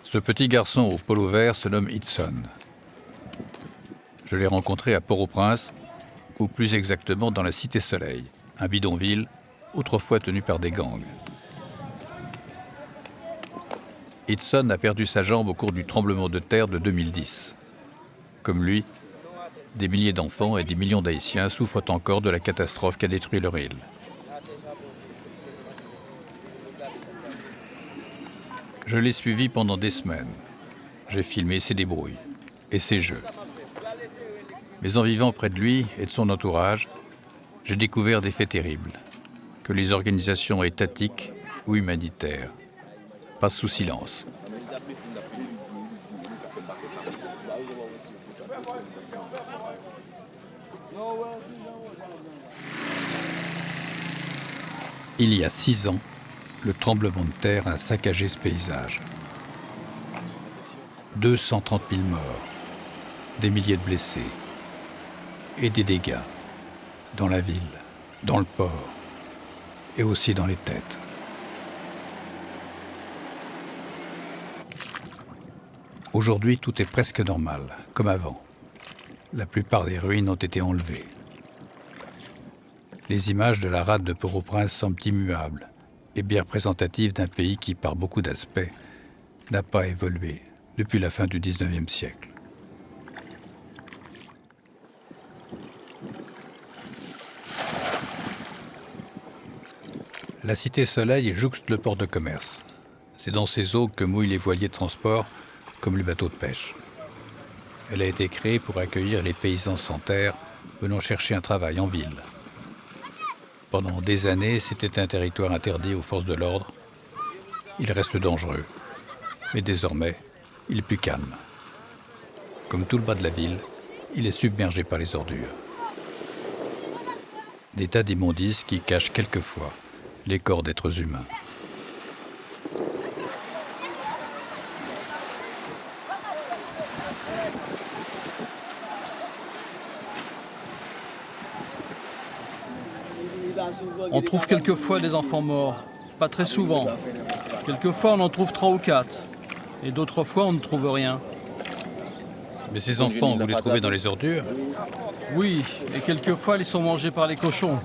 Ce petit garçon au polo vert se nomme Hitson. Je l'ai rencontré à Port-au-Prince, ou plus exactement dans la Cité Soleil, un bidonville autrefois tenu par des gangs. Hitson a perdu sa jambe au cours du tremblement de terre de 2010. Comme lui, des milliers d'enfants et des millions d'Haïtiens souffrent encore de la catastrophe qui a détruit leur île. Je l'ai suivi pendant des semaines. J'ai filmé ses débrouilles et ses jeux. Mais en vivant près de lui et de son entourage, j'ai découvert des faits terribles que les organisations étatiques ou humanitaires passent sous silence. Il y a 6 ans, le tremblement de terre a saccagé ce paysage. 230 000 morts, des milliers de blessés et des dégâts dans la ville, dans le port et aussi dans les têtes. Aujourd'hui, tout est presque normal, comme avant. La plupart des ruines ont été enlevées. Les images de la rade de Port-au-Prince semblent immuables et bien représentatives d'un pays qui, par beaucoup d'aspects, n'a pas évolué depuis la fin du XIXe siècle. La Cité Soleil jouxte le port de commerce. C'est dans ses eaux que mouillent les voiliers de transport, comme les bateaux de pêche. Elle a été créée pour accueillir les paysans sans terre venant chercher un travail en ville. Pendant des années, c'était un territoire interdit aux forces de l'ordre. Il reste dangereux, mais désormais, il est plus calme. Comme tout le bas de la ville, il est submergé par les ordures. Des tas d'immondices qui cachent quelquefois les corps d'êtres humains. On trouve quelquefois des enfants morts, pas très souvent. Quelquefois on en trouve 3 ou 4, et d'autres fois on ne trouve rien. Mais ces enfants, vous les trouvez dans les ordures ? Oui, et quelquefois ils sont mangés par les cochons.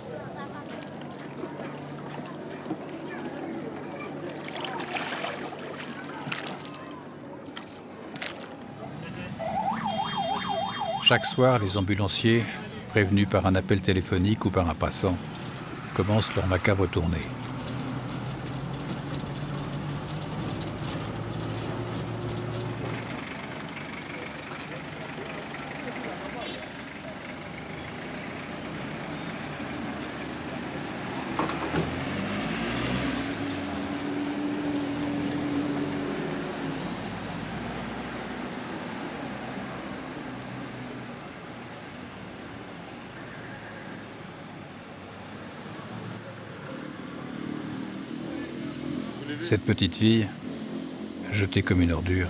Chaque soir, les ambulanciers, prévenus par un appel téléphonique ou par un passant, commencent leur macabre tournée. Cette petite fille, jetée comme une ordure,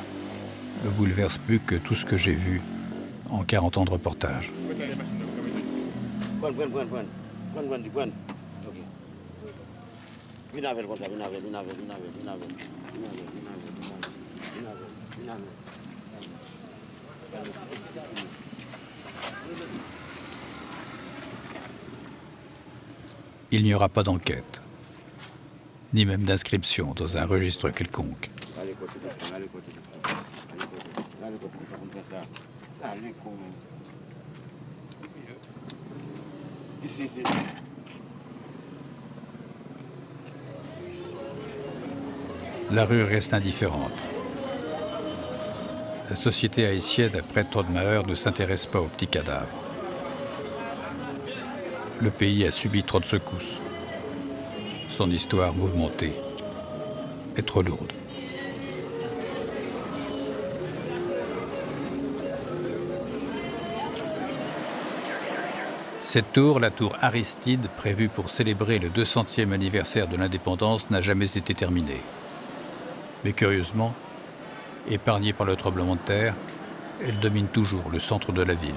me bouleverse plus que tout ce que j'ai vu en 40 ans de reportage. Il n'y aura pas d'enquête, ni même d'inscription dans un registre quelconque. La rue reste indifférente. La société haïtienne, après trop de malheurs, ne s'intéresse pas aux petits cadavres. Le pays a subi trop de secousses. Son histoire mouvementée est trop lourde. Cette tour, la tour Aristide, prévue pour célébrer le 200e anniversaire de l'indépendance, n'a jamais été terminée. Mais curieusement, épargnée par le tremblement de terre, elle domine toujours le centre de la ville.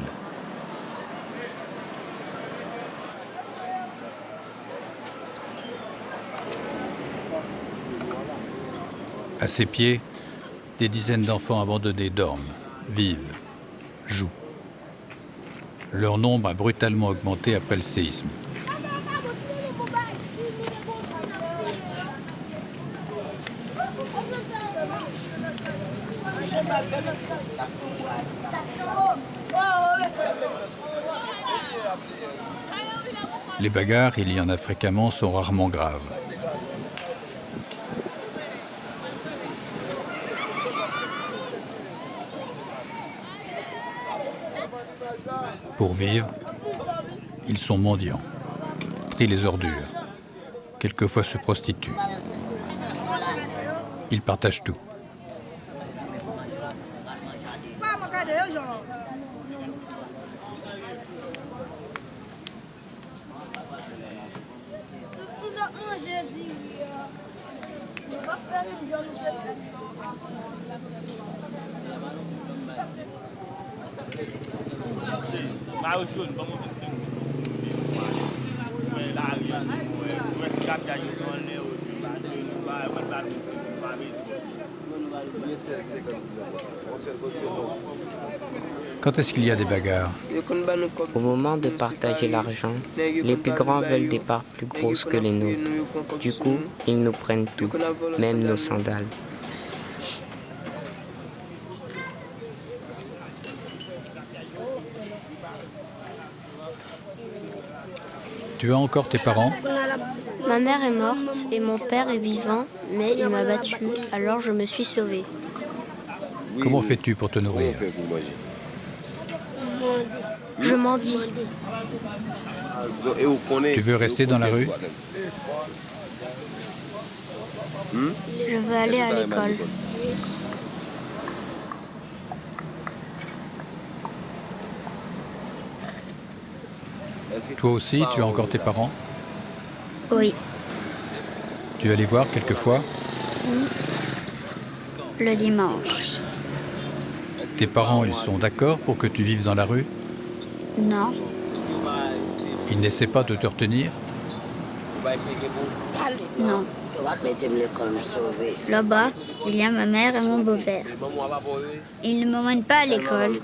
À ses pieds, Des dizaines d'enfants abandonnés dorment, vivent, jouent. Leur nombre a brutalement augmenté après le séisme. Les bagarres, il y en a fréquemment, sont rarement graves. Pour vivre, ils sont mendiants, trient les ordures, quelquefois se prostituent. Ils partagent tout. Quand est-ce qu'il y a des bagarres? Au moment de partager l'argent, les plus grands veulent des parts plus grosses que les nôtres. Du coup, ils nous prennent tout, même nos sandales. Tu as encore tes parents? Ma mère est morte et mon père est vivant, mais il m'a battue, alors je me suis sauvée. Comment fais-tu pour te nourrir? Je mendie. Tu veux rester dans la rue? Je veux aller à l'école. Toi aussi, tu as encore tes parents? Oui, Tu vas les voir quelquefois? le dimanche. Tes parents, ils sont d'accord pour que tu vives dans la rue? Non, Ils n'essaient pas de te retenir? non. Là-bas, il y a ma mère et mon beau-père. Ils ne m'emmènent pas à l'école,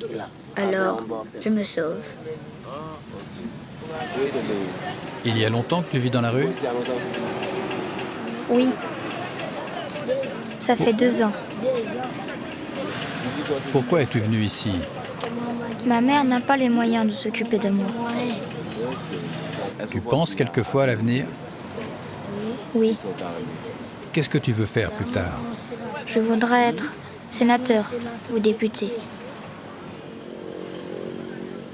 alors je me sauve. Il y a longtemps que tu vis dans la rue? Oui, ça fait 2 ans. Pourquoi es-tu venu ici? Ma mère n'a pas les moyens de s'occuper de moi. Tu penses quelquefois à l'avenir? Oui, Qu'est-ce que tu veux faire plus tard? je voudrais être sénateur ou député.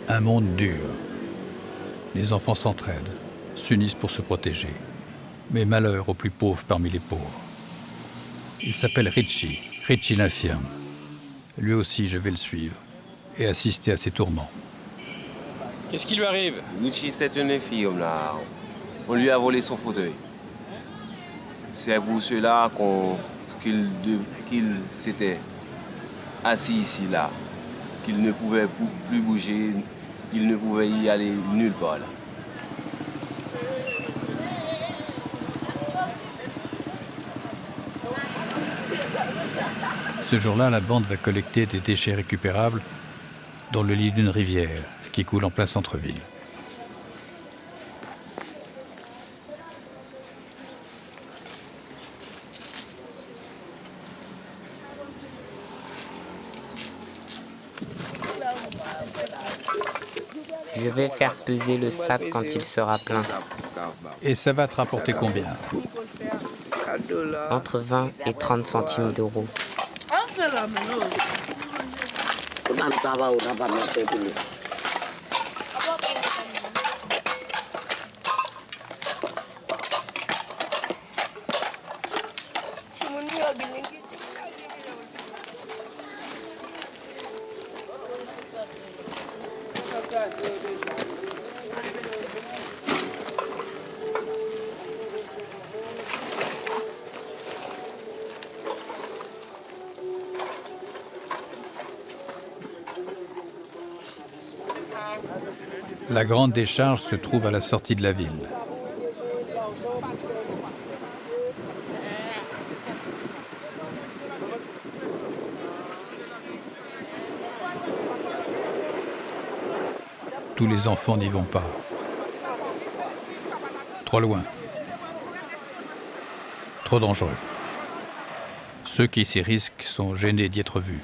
Un monde dur. Les enfants s'entraident, s'unissent pour se protéger. Mais malheur aux plus pauvres parmi les pauvres. Il s'appelle Richie l'infirme. Lui aussi, je vais le suivre et assister à ses tourments. Qu'est-ce qui lui arrive? Richie, c'est une infirme là. On lui a volé son fauteuil. C'est pour cela qu'il s'était assis ici là, qu'il ne pouvait plus bouger, il ne pouvait y aller nulle part là. Ce jour-là, la bande va collecter des déchets récupérables dans le lit d'une rivière qui coule en plein centre-ville. Je vais faire peser le sac quand il sera plein. Et ça va te rapporter combien? Entre 20 et 30 centimes d'euros. La grande décharge se trouve à la sortie de la ville. tous les enfants n'y vont pas. Trop loin. Trop dangereux. Ceux qui s'y risquent sont gênés d'y être vus.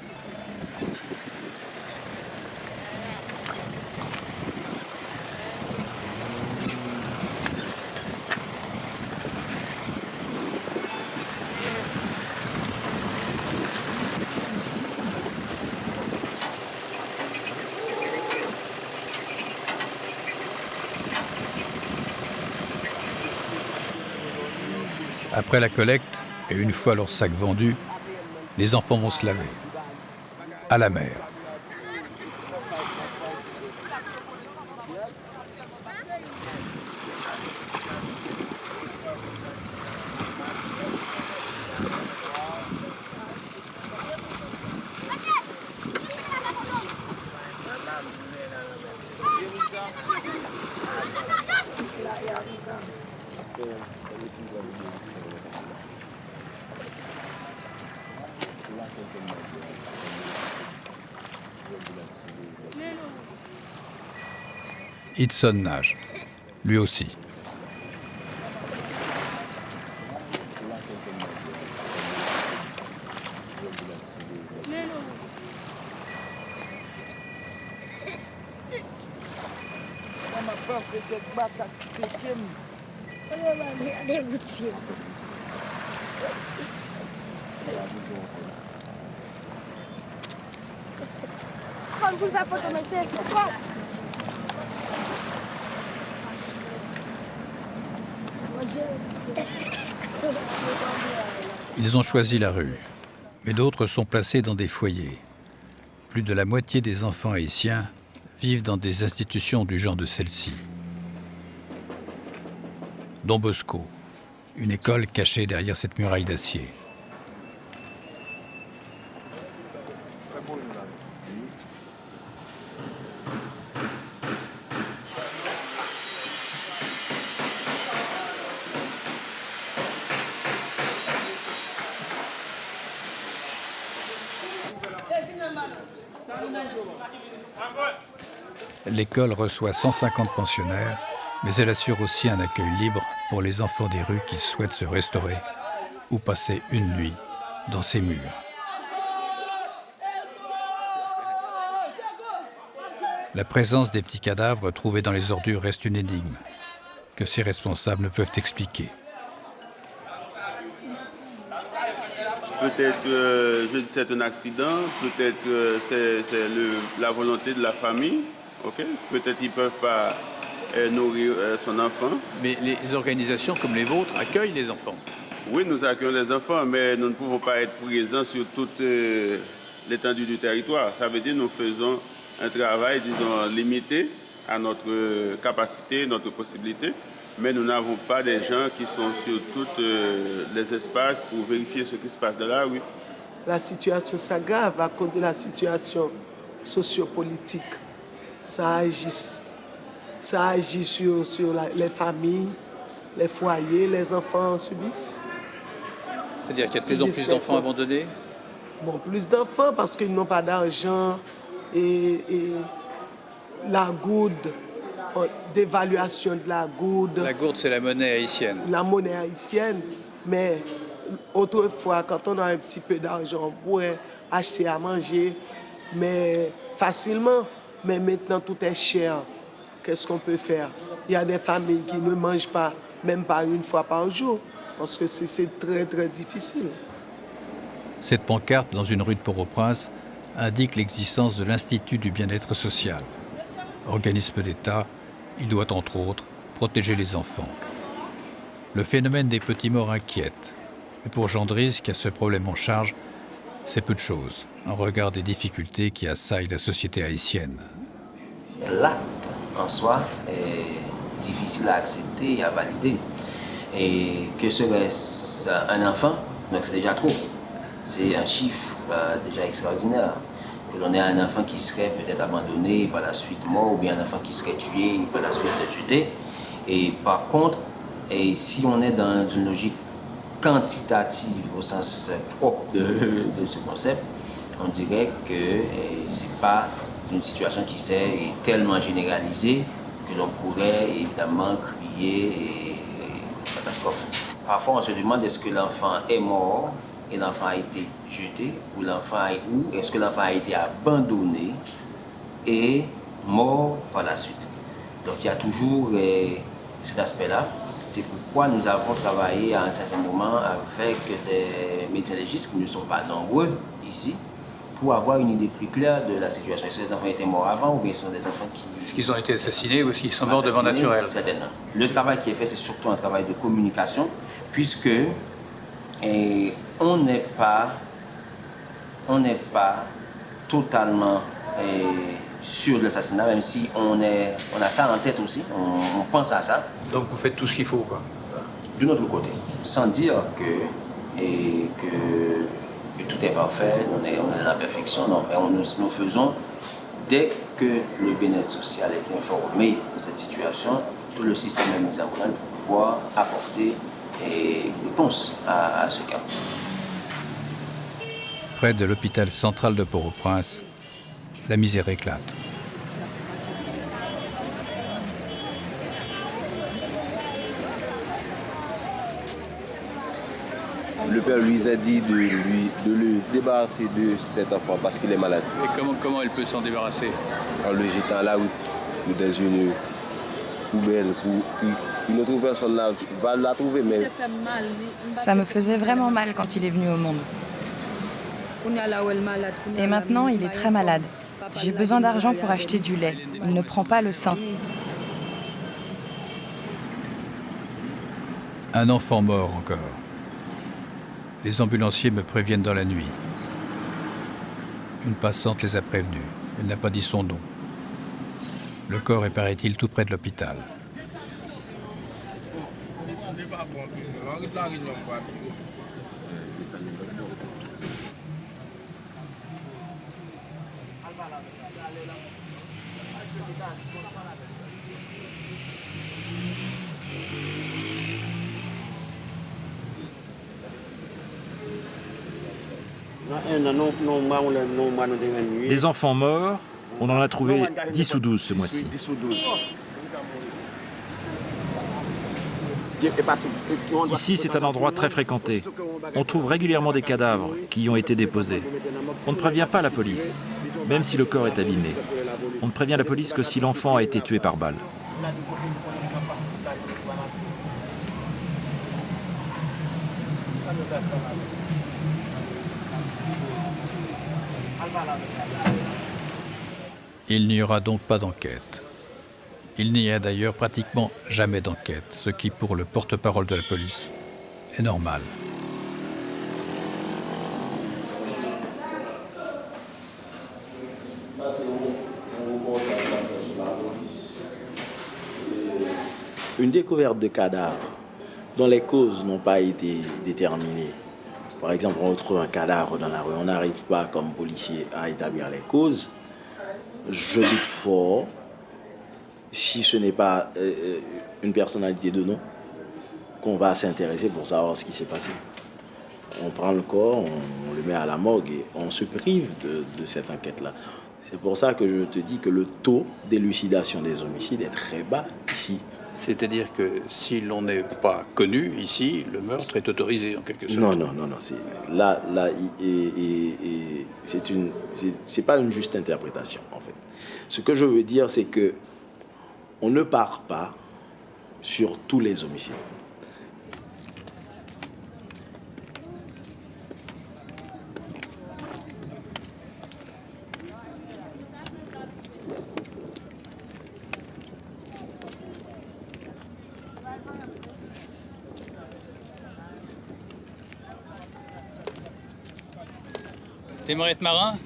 Après la collecte, et une fois leurs sacs vendus, les enfants vont se laver. À la mer. Hitson nage, lui aussi. Ils ont choisi la rue, mais d'autres sont placés dans des foyers. Plus de la moitié des enfants haïtiens vivent dans des institutions du genre de celle-ci. Don Bosco, une école cachée derrière cette muraille d'acier. L'école reçoit 150 pensionnaires, mais elle assure aussi un accueil libre pour les enfants des rues qui souhaitent se restaurer ou passer une nuit dans ses murs. La présence des petits cadavres trouvés dans les ordures reste une énigme que ses responsables ne peuvent expliquer. Peut-être, je dis c'est un accident, peut-être c'est la volonté de la famille, okay? Peut-être ils ne peuvent pas nourrir son enfant. Mais les organisations comme les vôtres accueillent les enfants? Oui, nous accueillons les enfants, mais nous ne pouvons pas être présents sur toute l'étendue du territoire. Ça veut dire que nous faisons un travail, disons, limité à notre capacité, notre possibilité. Mais nous n'avons pas des gens qui sont sur tous les espaces pour vérifier ce qui se passe dans la rue. La situation s'aggrave à cause de la situation sociopolitique. Ça agit sur les familles, les foyers, les enfants subissent. C'est-à-dire qu'il y a de plus en plus d'enfants abandonnés? Bon, plus d'enfants parce qu'ils n'ont pas d'argent et la gourde, d'évaluation de la gourde. La gourde, c'est la monnaie haïtienne. La monnaie haïtienne, mais autrefois, quand on a un petit peu d'argent, on pourrait acheter à manger, mais facilement. Mais maintenant, tout est cher. Qu'est-ce qu'on peut faire? Il y a des familles qui ne mangent pas, même pas une fois par jour, parce que c'est très, très difficile. Cette pancarte dans une rue de Port-au-Prince indique l'existence de l'Institut du bien-être social. Organisme d'État, il doit entre autres protéger les enfants. Le phénomène des petits morts inquiète. Et pour Jean Dries, qui a ce problème en charge, c'est peu de choses, en regard des difficultés qui assaillent la société haïtienne. L'acte en soi est difficile à accepter et à valider. Et que serait-ce un enfant? Donc c'est déjà trop. C'est un chiffre déjà extraordinaire. Que l'on ait un enfant qui serait peut-être abandonné, par la suite mort, ou bien un enfant qui serait tué, par la suite jeté. Et par contre, si on est dans une logique quantitative au sens propre de ce concept, on dirait que c'est pas une situation qui s'est tellement généralisée que l'on pourrait évidemment crier catastrophe. Parfois, on se demande est-ce que l'enfant est mort et l'enfant a été jeté ou est-ce que l'enfant a été abandonné et mort par la suite. Donc il y a toujours cet aspect-là. C'est pourquoi nous avons travaillé à un certain moment avec des médecins légistes qui ne sont pas nombreux ici pour avoir une idée plus claire de la situation. Est-ce que les enfants étaient morts avant ou bien ce sont des enfants qui... Est-ce qu'ils ont été assassinés ou est-ce qu'ils sont morts de mort naturelle? Certainement. Le travail qui est fait, c'est surtout un travail de communication puisque on n'est pas totalement sur l'assassinat, même si on a ça en tête aussi, on pense à ça. Donc vous faites tout ce qu'il faut, quoi. De notre côté, sans dire que tout est parfait, on est dans la perfection, non, mais nous faisons, dès que le bien-être social est informé de cette situation, tout le système est mis en place pour pouvoir apporter une réponse à ce cas. Près de l'hôpital central de Port-au-Prince, la misère éclate. Le père lui a dit de le débarrasser de cet enfant parce qu'il est malade. Et comment elle peut s'en débarrasser? En le jetant à la route ou dans une poubelle pour une autre personne va la trouver. Mais... Ça me faisait vraiment mal quand il est venu au monde. Et maintenant, il est très malade. J'ai besoin d'argent pour acheter du lait. Il ne prend pas le sein. Un enfant mort encore. Les ambulanciers me préviennent dans la nuit. Une passante les a prévenus. Elle n'a pas dit son nom. Le corps est, paraît-il, tout près de l'hôpital. Des enfants morts, on en a trouvé 10 ou 12 ce mois-ci. Ici, c'est un endroit très fréquenté. On trouve régulièrement des cadavres qui y ont été déposés. On ne prévient pas la police, même si le corps est abîmé. On ne prévient la police que si l'enfant a été tué par balle. Il n'y aura donc pas d'enquête. Il n'y a d'ailleurs pratiquement jamais d'enquête, ce qui, pour le porte-parole de la police, est normal. Une découverte de cadavres dont les causes n'ont pas été déterminées. Par exemple, on retrouve un cadavre dans la rue, on n'arrive pas comme policier à établir les causes. Je doute fort, si ce n'est pas une personnalité de nom, qu'on va s'intéresser pour savoir ce qui s'est passé. On prend le corps, on le met à la morgue et on se prive de cette enquête-là. C'est pour ça que je te dis que le taux d'élucidation des homicides est très bas ici. C'est-à-dire que si l'on n'est pas connu ici, le meurtre est autorisé en quelque sorte. Non. C'est pas une juste interprétation en fait. Ce que je veux dire, c'est que on ne part pas sur tous les homicides. T'aimerais être marin?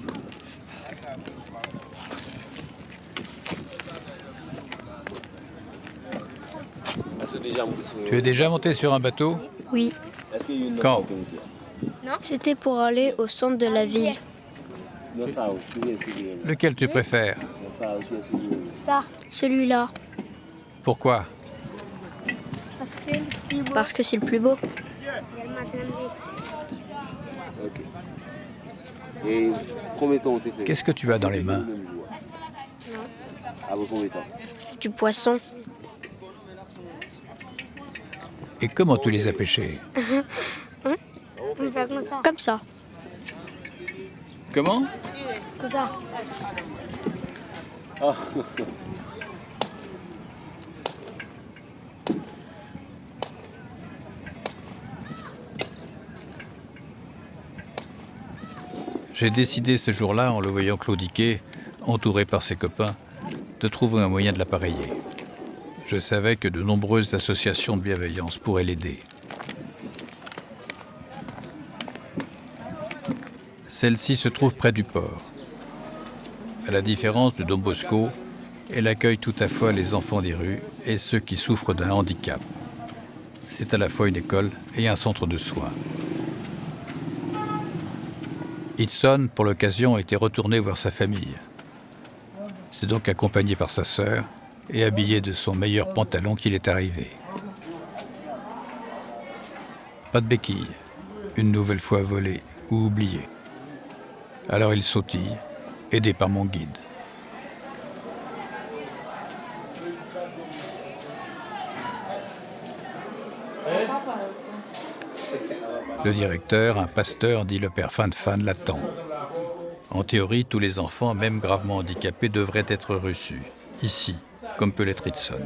Tu es déjà monté sur un bateau? Oui. Quand? C'était pour aller au centre de la ville. Lequel tu préfères? Ça. Celui-là. Pourquoi? Parce que c'est le plus beau. Et combien de temps Qu'est-ce que tu as dans les mains? Du poisson. Et comment tu les as pêchés? Comme ça. Comment? Comme ça. J'ai décidé ce jour-là, en le voyant claudiquer, entouré par ses copains, de trouver un moyen de l'appareiller. Je savais que de nombreuses associations de bienveillance pourraient l'aider. Celle-ci se trouve près du port. À la différence de Don Bosco, elle accueille tout à fois les enfants des rues et ceux qui souffrent d'un handicap. C'est à la fois une école et un centre de soins. Hudson, pour l'occasion, était retourné voir sa famille. C'est donc accompagné par sa sœur et habillé de son meilleur pantalon qu'il est arrivé. Pas de béquille, une nouvelle fois volée ou oubliée. Alors il sautille, aidé par mon guide. Le directeur, un pasteur, dit le père Fan, l'attend. En théorie, tous les enfants, même gravement handicapés, devraient être reçus, ici, comme peut l'être Hudson.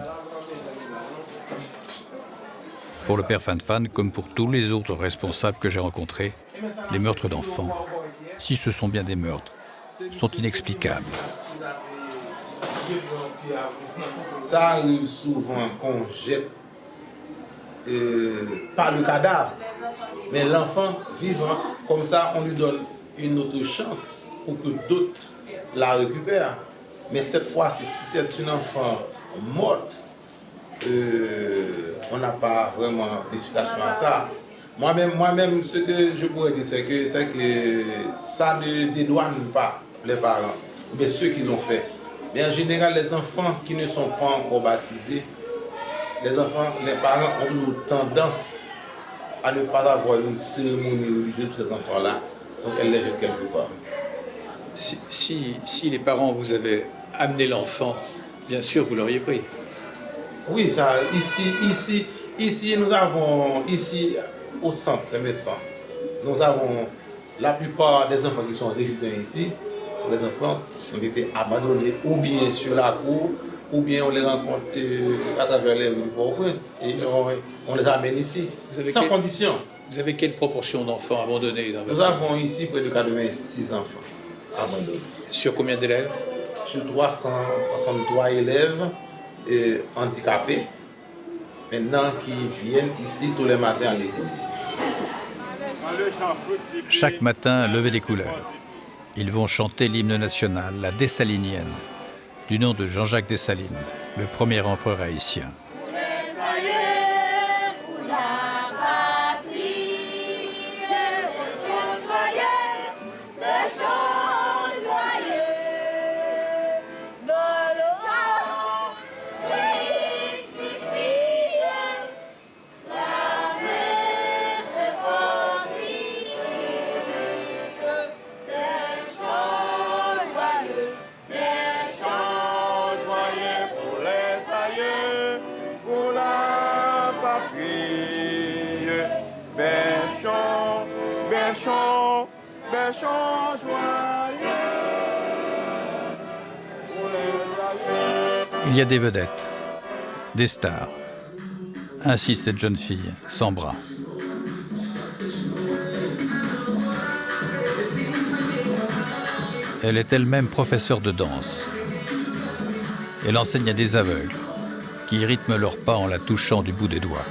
Pour le père Fan, comme pour tous les autres responsables que j'ai rencontrés, les meurtres d'enfants, si ce sont bien des meurtres, sont inexplicables. Ça arrive souvent qu'on jette pas le cadavre, mais l'enfant vivant. Comme ça, on lui donne une autre chance pour que d'autres la récupèrent. Mais cette fois-ci, si c'est une enfant morte, on n'a pas vraiment d'explication à ça. Moi-même, ce que je pourrais dire, c'est que ça ne dédouane pas les parents, mais ceux qui l'ont fait. Mais en général, les enfants qui ne sont pas encore baptisés, les parents ont une tendance à ne pas avoir une cérémonie religieuse pour ces enfants-là, donc elles les jettent quelque part. Si les parents vous avaient amené l'enfant, bien sûr, vous l'auriez pris. Oui, ça, ici, nous avons, ici, au centre Saint-Vincent, nous avons la plupart des enfants qui sont résidents ici, sont des enfants qui ont été abandonnés, ou bien sur la cour, ou bien on les rencontre à travers les rues du Port-au-Prince, et on les amène ici, sans condition. Vous avez quelle proportion d'enfants abandonnés dans votre... Nous avons ici près de 86 enfants abandonnés. Sur combien d'élèves? Sur 363 élèves handicapés, maintenant qui viennent ici tous les matins à l'école. Chaque matin, lever les couleurs. Ils vont chanter l'hymne national, la Dessalinienne, du nom de Jean-Jacques Dessalines, le premier empereur haïtien. Il y a des vedettes, des stars. Ainsi cette jeune fille, sans bras. Elle est elle-même professeure de danse. Elle enseigne à des aveugles qui rythment leurs pas en la touchant du bout des doigts.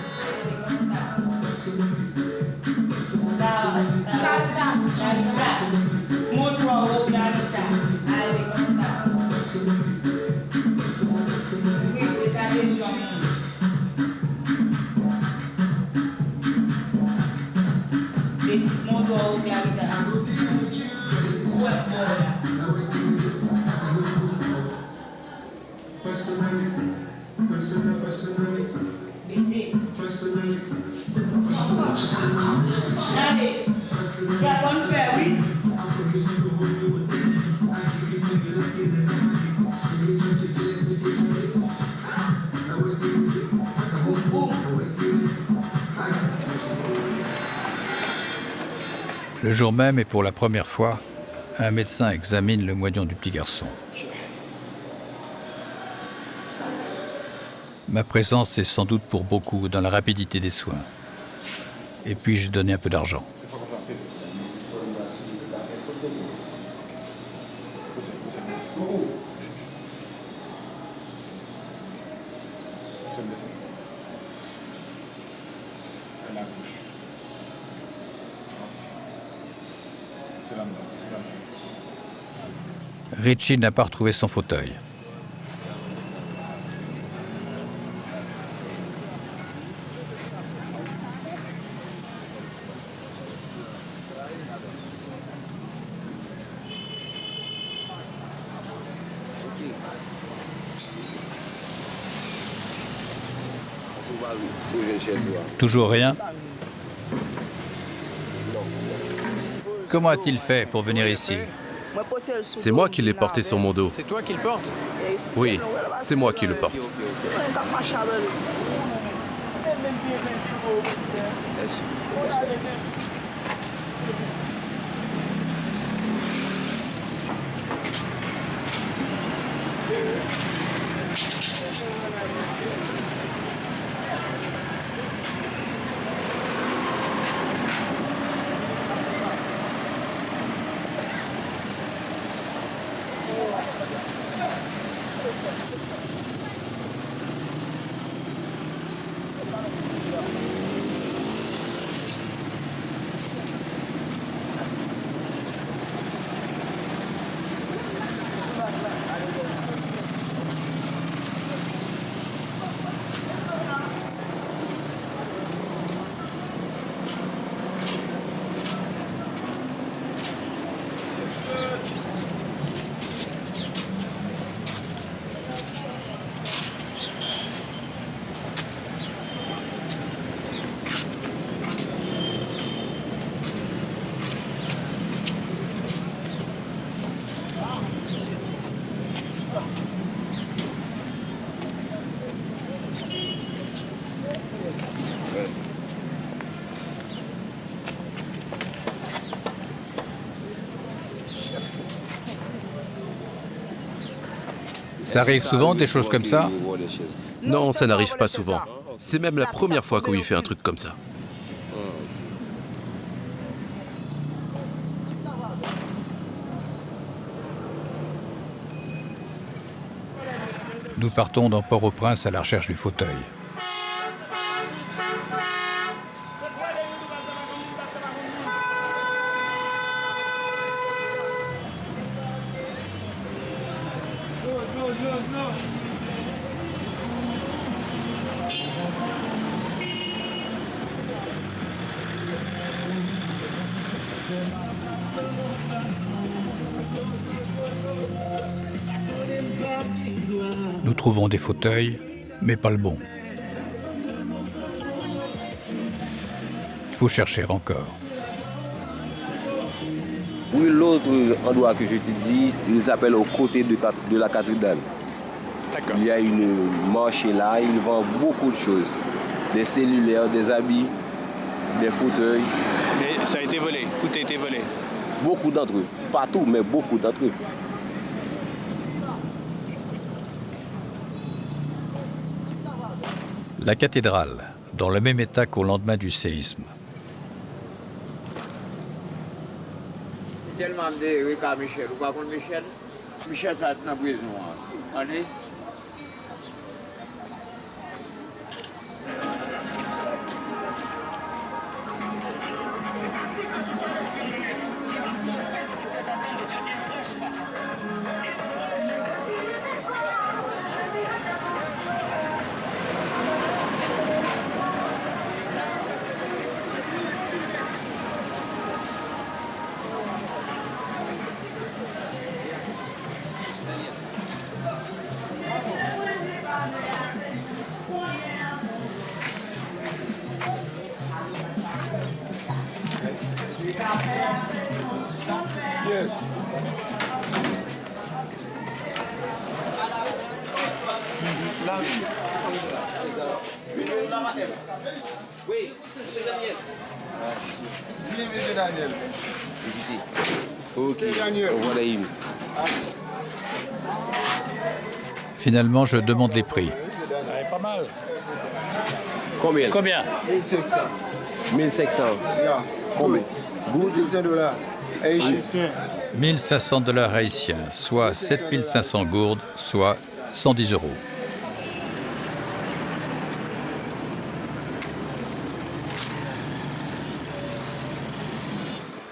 Le jour même, et pour la première fois, un médecin examine le moignon du petit garçon. Ma présence est sans doute pour beaucoup dans la rapidité des soins. Et puis j'ai donné un peu d'argent. Richie n'a pas retrouvé son fauteuil. Toujours rien? Comment a-t-il fait pour venir ici? C'est moi qui l'ai porté sur mon dos. C'est toi qui le portes? Oui, c'est moi qui le porte. Ça arrive souvent, des choses comme ça? Non, ça n'arrive pas souvent. C'est même la première fois qu'on lui fait un truc comme ça. Nous partons dans Port-au-Prince à la recherche du fauteuil. Nous trouvons des fauteuils, mais pas le bon. Il faut chercher encore. Oui, l'autre endroit que je te dis, il s'appelle au côté de la cathédrale. Il y a une marché là, il vend beaucoup de choses. Des cellulaires, des habits, des fauteuils. Mais ça a été volé, tout a été volé. Beaucoup d'entre eux. Pas tout, mais beaucoup d'entre eux. La cathédrale, dans le même état qu'au lendemain du séisme. Tellement de Ricard Michel, ou pas Michel? Michel, ça a été dans la prison. Allez. Oui, monsieur Daniel. Oui, monsieur Daniel. Ok, voilà il. Finalement, je demande les prix. Pas mal. Combien? 1500. 1500. Combien? $1500. Haïtien. 1500 $ haïtiens, soit 7500 gourdes, soit 110 €.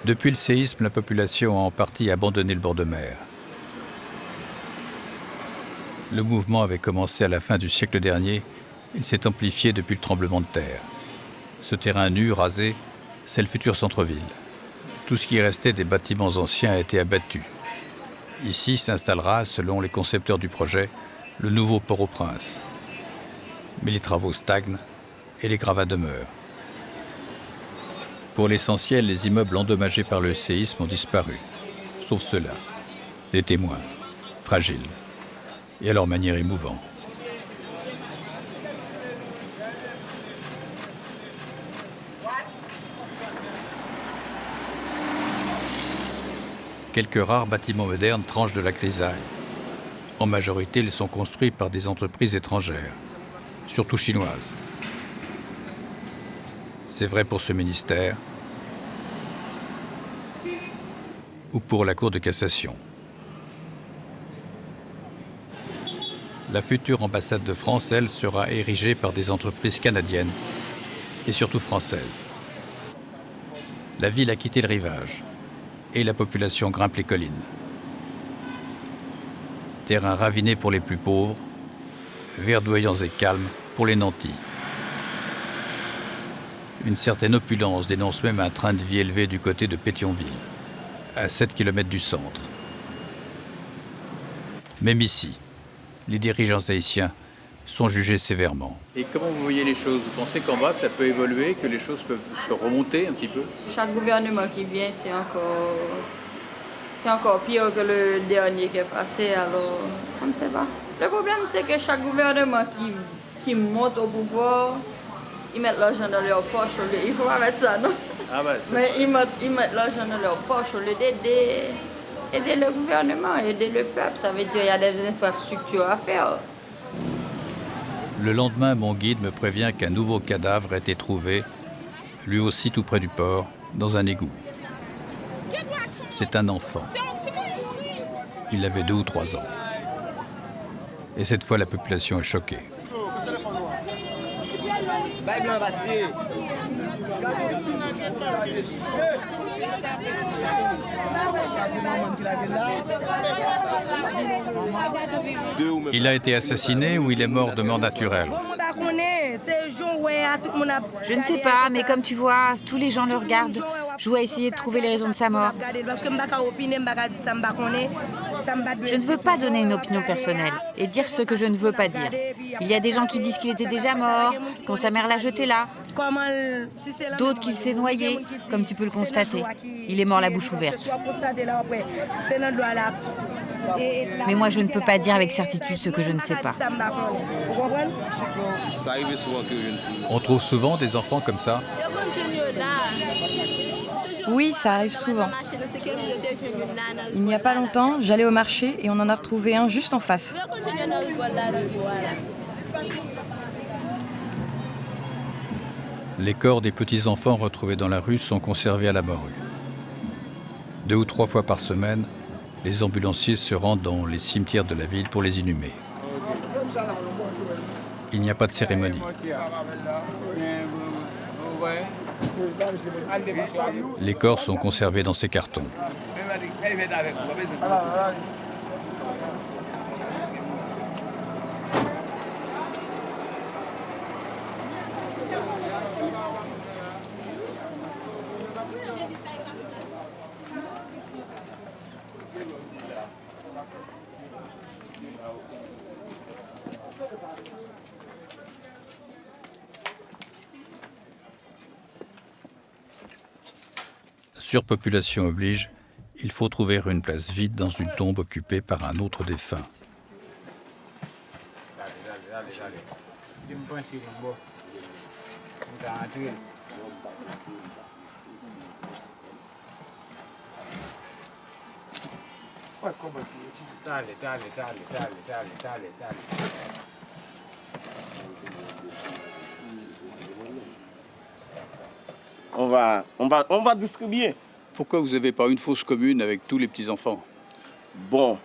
Depuis le séisme, la population a en partie abandonné le bord de mer. Le mouvement avait commencé à la fin du siècle dernier. Il s'est amplifié depuis le tremblement de terre. Ce terrain nu, rasé, c'est le futur centre-ville. Tout ce qui restait des bâtiments anciens a été abattu. Ici s'installera, selon les concepteurs du projet, le nouveau Port-au-Prince. Mais les travaux stagnent et les gravats demeurent. Pour l'essentiel, les immeubles endommagés par le séisme ont disparu, sauf ceux-là, les témoins, fragiles, et à leur manière émouvant. Quelques rares bâtiments modernes tranchent de la grisaille. En majorité, ils sont construits par des entreprises étrangères, surtout chinoises. C'est vrai pour ce ministère ou pour la Cour de cassation. La future ambassade de France, elle, sera érigée par des entreprises canadiennes et surtout françaises. La ville a quitté le rivage et la population grimpe les collines. Terrain raviné pour les plus pauvres, verdoyants et calmes pour les nantis. Une certaine opulence dénonce même un train de vie élevé du côté de Pétionville, à 7 km du centre. Même ici, les dirigeants haïtiens sont jugés sévèrement. Et comment vous voyez les choses? Vous pensez qu'en bas, ça peut évoluer, que les choses peuvent se remonter un petit peu? Chaque gouvernement qui vient, c'est encore pire que le dernier qui est passé, alors on ne sait pas. Le problème, c'est que chaque gouvernement qui monte au pouvoir, ils mettent l'argent dans leur poche. Il faut pas mettre ça, non? Ah bah, mais ils mettent l'argent dans leur poche au lieu d'aider le gouvernement, aider le peuple. Ça veut dire qu'il y a des infrastructures à faire. Le lendemain, mon guide me prévient qu'un nouveau cadavre a été trouvé, lui aussi tout près du port, dans un égout. C'est un enfant. Il avait 2 ou 3 ans. Et cette fois, la population est choquée. Il a été assassiné ou il est mort de mort naturelle? Je ne sais pas, mais comme tu vois, tous les gens le regardent. Je dois essayer de trouver les raisons de sa mort. Je ne veux pas donner une opinion personnelle et dire ce que je ne veux pas dire. Il y a des gens qui disent qu'il était déjà mort, quand sa mère l'a jeté là. D'autres qu'il s'est noyé, comme tu peux le constater. Il est mort la bouche ouverte. Mais moi, je ne peux pas dire avec certitude ce que je ne sais pas. On trouve souvent des enfants comme ça? Oui, ça arrive souvent. Il n'y a pas longtemps, j'allais au marché et on en a retrouvé un juste en face. Les corps des petits-enfants retrouvés dans la rue sont conservés à la morgue. 2 ou 3 fois par semaine, les ambulanciers se rendent dans les cimetières de la ville pour les inhumer. Il n'y a pas de cérémonie. Les corps sont conservés dans ces cartons. Surpopulation oblige, il faut trouver une place vide dans une tombe occupée par un autre défunt. On va distribuer. Pourquoi vous n'avez pas une fosse commune avec tous les petits-enfants? Bon.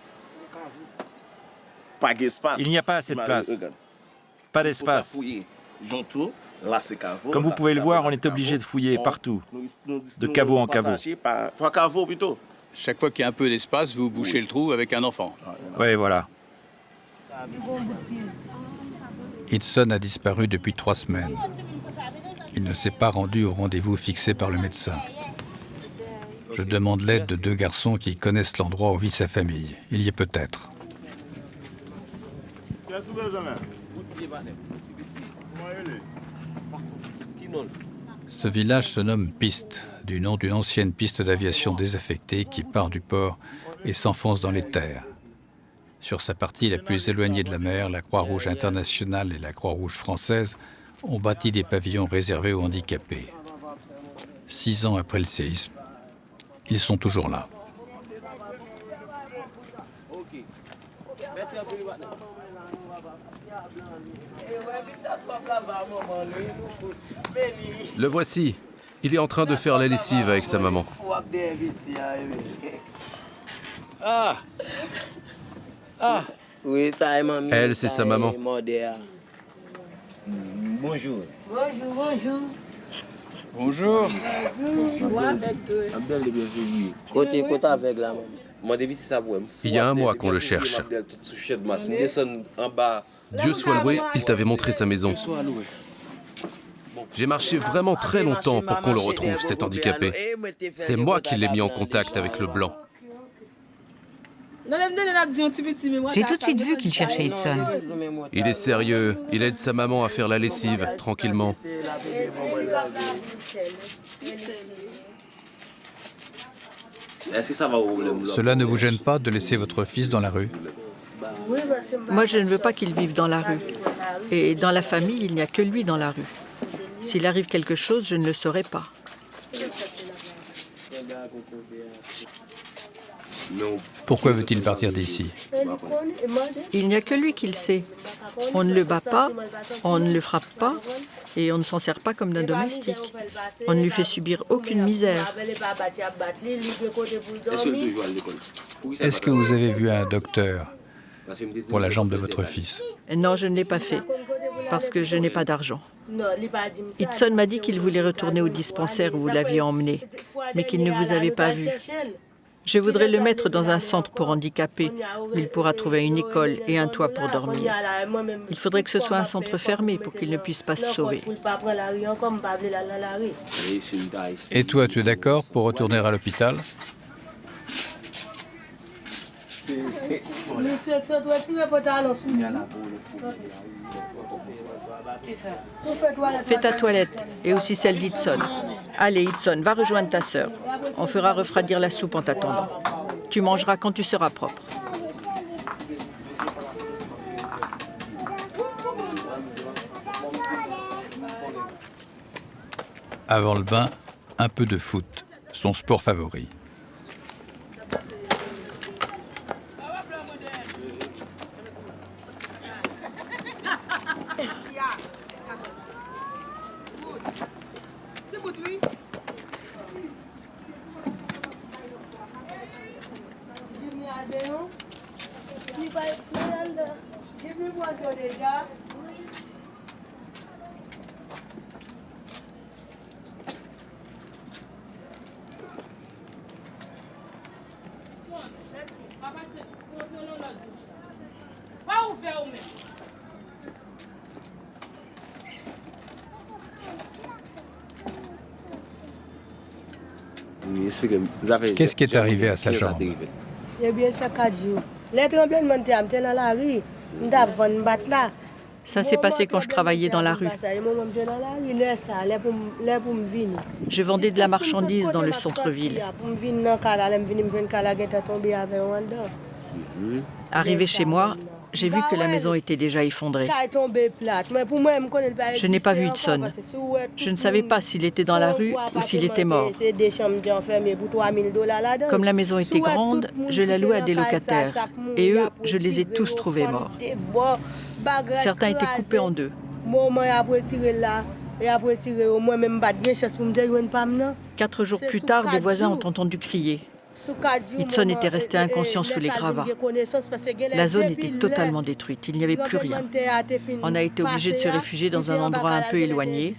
Pas d'espace. Il n'y a pas assez de place. Pas d'espace. Comme vous pouvez le voir, on est obligé de fouiller partout, de caveau en caveau. Trois caveaux plutôt. Chaque fois qu'il y a un peu d'espace, vous bouchez le trou avec un enfant. Oui, voilà. Hudson a disparu depuis 3 semaines. Il ne s'est pas rendu au rendez-vous fixé par le médecin. Je demande l'aide de 2 garçons qui connaissent l'endroit où vit sa famille. Il y est peut-être. Ce village se nomme Piste, du nom d'une ancienne piste d'aviation désaffectée qui part du port et s'enfonce dans les terres. Sur sa partie la plus éloignée de la mer, la Croix-Rouge internationale et la Croix-Rouge française ont bâti des pavillons réservés aux handicapés. 6 ans après le séisme, ils sont toujours là. Le voici. Il est en train de faire la lessive avec sa maman. Ah. Oui, ça est maman. Elle, c'est sa maman. Bonjour. Bonjour. Côté avec la maman. Il y a un mois qu'on le cherche. Dieu soit loué, il t'avait montré sa maison. J'ai marché vraiment très longtemps pour qu'on le retrouve, cet handicapé. C'est moi qui l'ai mis en contact avec le blanc. J'ai tout de suite vu qu'il cherchait Hudson. Il est sérieux, il aide sa maman à faire la lessive, tranquillement. Cela ne vous gêne pas de laisser votre fils dans la rue? Moi, je ne veux pas qu'il vive dans la rue. Et dans la famille, il n'y a que lui dans la rue. S'il arrive quelque chose, je ne le saurais pas. Pourquoi veut-il partir d'ici? Il n'y a que lui qui le sait. On ne le bat pas, on ne le frappe pas, et on ne s'en sert pas comme d'un domestique. On ne lui fait subir aucune misère. Est-ce que vous avez vu un docteur pour la jambe de votre fils? Non, je ne l'ai pas fait, parce que je n'ai pas d'argent. Hudson m'a dit qu'il voulait retourner au dispensaire où vous l'aviez emmené, mais qu'il ne vous avait pas vu. Je voudrais le mettre dans un centre pour handicapés, où il pourra trouver une école et un toit pour dormir. Il faudrait que ce soit un centre fermé pour qu'il ne puisse pas se sauver. Et toi, tu es d'accord pour retourner à l'hôpital? Fais ta toilette, et aussi celle d'Hudson. Allez, Hudson, va rejoindre ta sœur. On fera refroidir la soupe en t'attendant. Tu mangeras quand tu seras propre. Avant le bain, un peu de foot, son sport favori. Qu'est-ce qui est arrivé à sa jambe? Ça s'est passé quand je travaillais dans la rue. Je vendais de la marchandise dans le centre-ville. Arrivé chez moi, j'ai vu que la maison était déjà effondrée. Je n'ai pas vu Hudson. Je ne savais pas s'il était dans la rue ou s'il était mort. Comme la maison était grande, je la louais à des locataires. Et eux, je les ai tous trouvés morts. Certains étaient coupés en deux. 4 jours plus tard, des voisins ont entendu crier. Hudson était resté inconscient sous les gravats. La zone était totalement détruite, il n'y avait plus rien. On a été obligé de se réfugier dans un endroit un peu éloigné.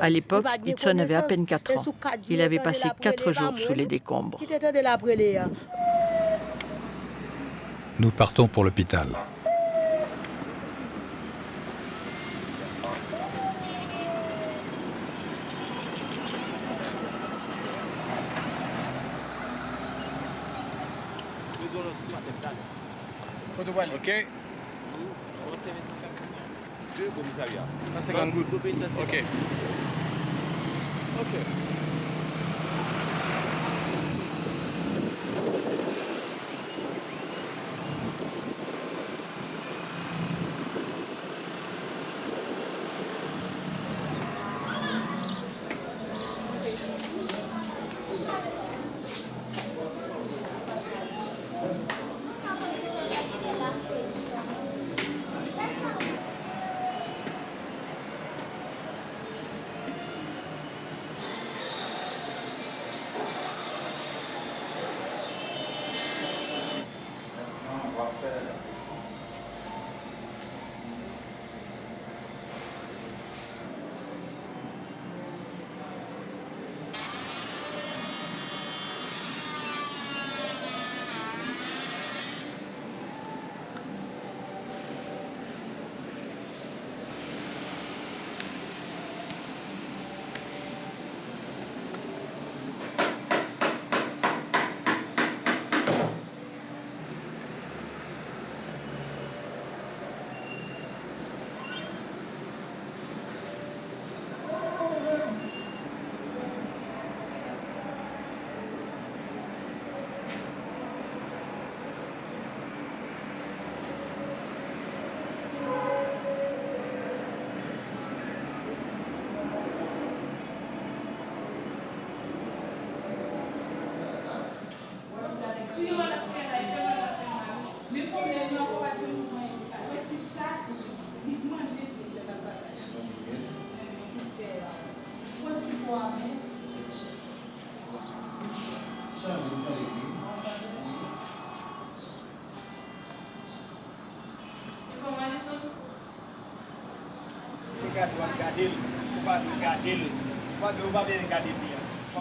À l'époque, Hudson avait à peine 4 ans. Il avait passé 4 jours sous les décombres. Nous partons pour l'hôpital. Ok. 150 gouttes. Ok. Ok.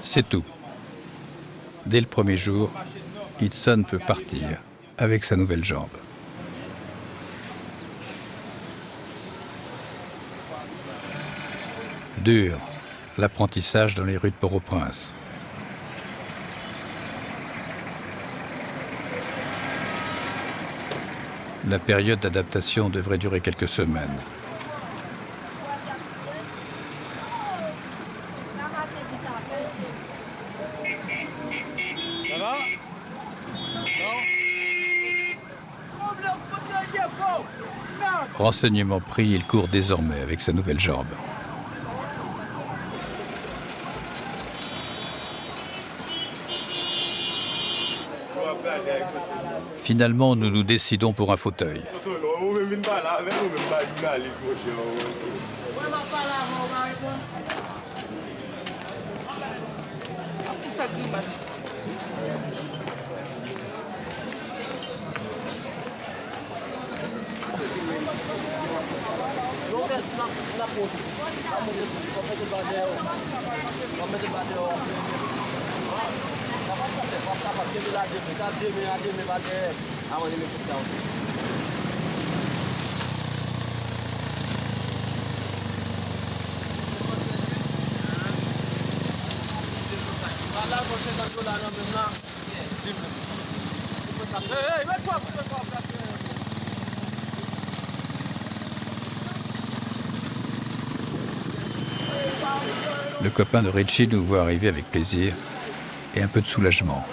C'est tout. Dès le premier jour, Hudson peut partir avec sa nouvelle jambe. Dur, l'apprentissage dans les rues de Port-au-Prince. La période d'adaptation devrait durer quelques semaines. Ça va? Renseignement pris, il court désormais avec sa nouvelle jambe. Finalement, nous nous décidons pour un fauteuil. Le copain de Richie nous voit arriver avec plaisir et un peu de soulagement.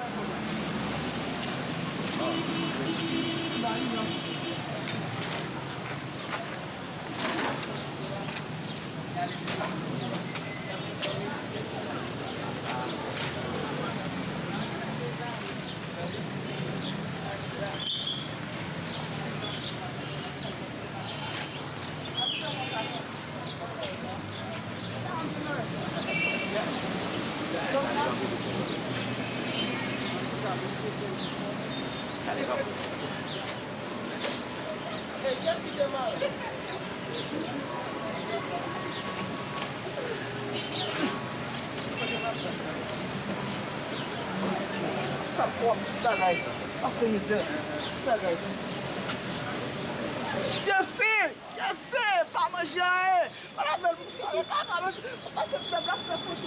Pas manger.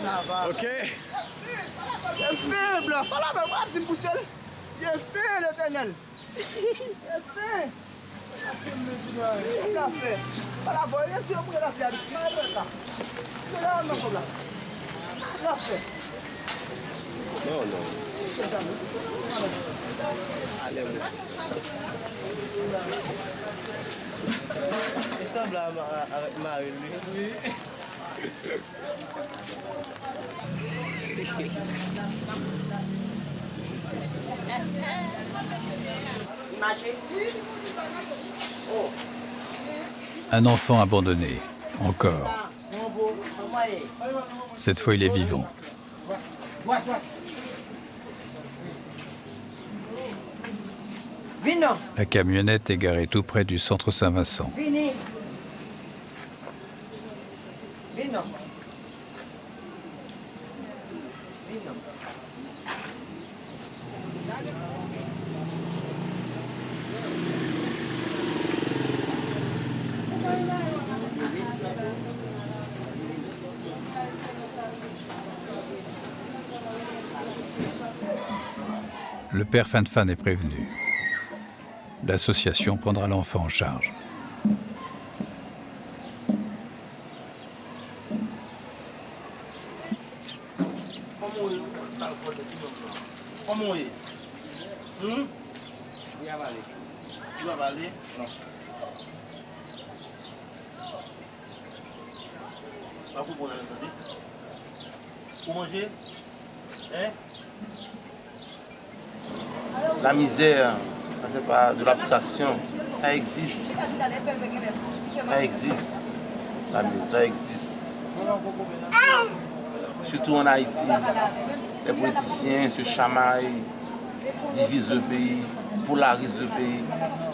Ça va. Ok. C'est faible. Voilà, mais moi, petit poussel. Il est fait, l'éternel. Il est fait. Café. Voilà, voyez si on peut la faire. C'est là, non, problème. Café. Non, non. Allez, Il semble avec Marie, lui. Un enfant abandonné, encore. Cette fois, il est vivant. La camionnette est garée tout près du centre Saint-Vincent. Le père Fan est prévenu. L'association prendra l'enfant en charge. Comment est? Il va avaler. Il va avaler? Non. Pas pour la santé. Pour manger? Hein? La misère, c'est pas de l'abstraction. Ça existe. Ça existe. La misère, ça existe. Surtout en Haïti. Les politiciens se chamaillent, divisent le pays, polarisent le pays.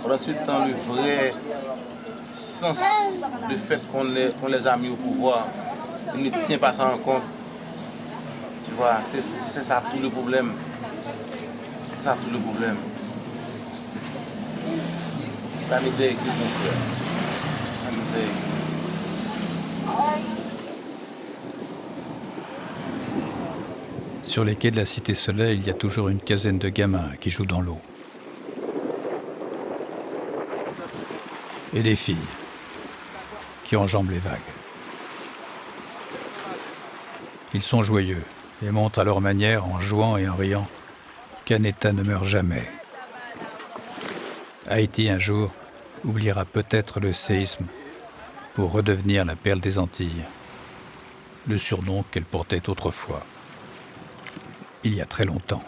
Pendant ce temps, le vrai sens, le fait qu'on les a mis au pouvoir, ils ne tiennent pas ça en compte. Tu vois, c'est ça tout le problème. C'est ça tout le problème. La misère existe, mon frère. La misère existe. Sur les quais de la Cité Soleil, il y a toujours une quinzaine de gamins qui jouent dans l'eau. Et des filles qui enjambent les vagues. Ils sont joyeux et montrent à leur manière, en jouant et en riant, qu'un État ne meurt jamais. Haïti, un jour, oubliera peut-être le séisme pour redevenir la perle des Antilles, le surnom qu'elle portait autrefois, il y a très longtemps.